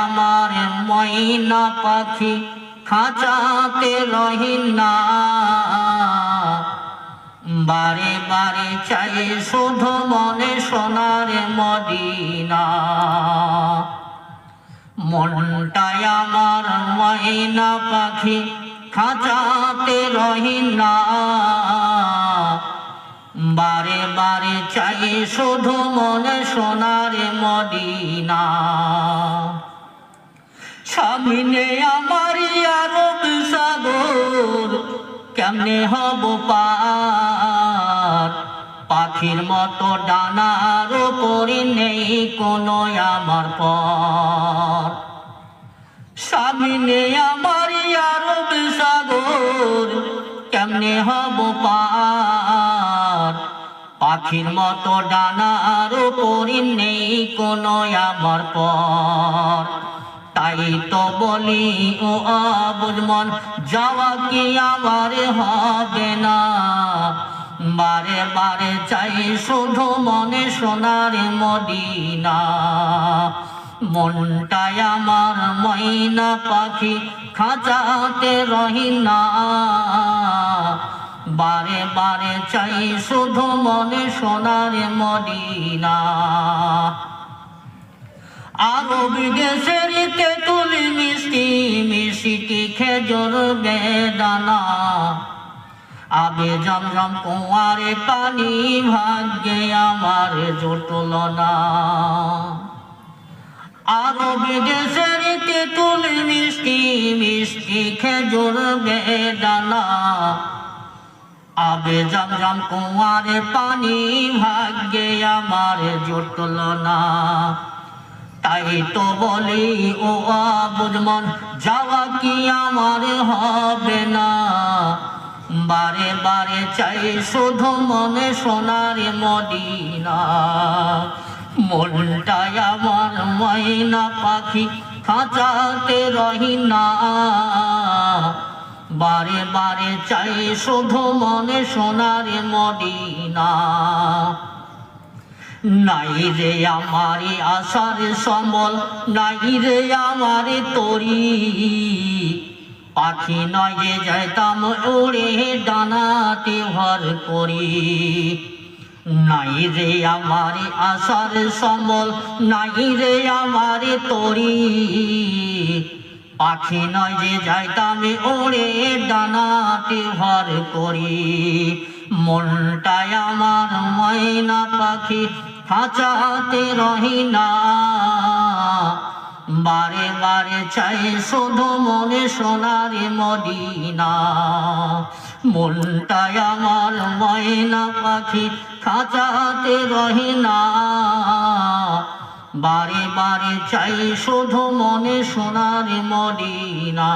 আমার ময়না পাখি খাঁচাতে রহিনা বারে বারে চাই শুধু মনে সোনার মদিনা মনটাই আমার ময়না পাখি খাঁচাতে রহিনা বারে বারে চাই শুধু মনে সোনার মদিনা সামনে আমার আরব সাগর কেমনে হব পার পাখির মতো ডানার উপরে নেই কোনো আমার পর সামনে আমার আরব সাগর কেমনে হব পার পাখির মতো ডানার উপরে নেই কোনো আমার পর তাই তো বলি ও আবুল মন যাওয়া কি আমার হবে না বারে বারে চাই শুধু মনে সোনার মদিনা মনটাই আমার ময়না পাখি খাঁচাতে রহিনা বারে বারে চাই শুধু মনে সোনার মদিনা আরব দেশের তেঁতুল মিষ্টি মিষ্টি খেজুর বেদানা আবে জমজম কুয়ারে পানি ভাগ্যে আমার জুটল না আরব দেশের তেঁতুল মিষ্টি মিষ্টি খেজুর বেদানা আবে জমজম কুয়ারে পানি ভাগ্যে আমার জুটল না তাই তো বলি ও আবুল মন যাওয়া কি আমার হবে না বারে বারে চাই শুধু মনে সোনার মদিনা মনটাই আমার ময়না পাখি খাঁচাতে রহিনা বারে বারে চাই শুধু মনে সোনার মদিনা নাই রে আমারি আশার সম্বল নাই রে আমারে তরি পাখি নয় যে যাইতাম উড়ে ডানাতে ভর করি নাই রে আমারি আশার সম্বল নাই রে আমারে তরি পাখি নয় যে যাইতাম উড়ে ডানাতে ভর করি মনটাই আমার ময়না পাখি খাঁচাতে রহিনা বারে বারে চাই শুধু মনে সোনার মদিনা মনটাই আমার ময়না পাখি খাঁচাতে রহিনা বারে বারে চাই শুধু মনে সোনার মদিনা।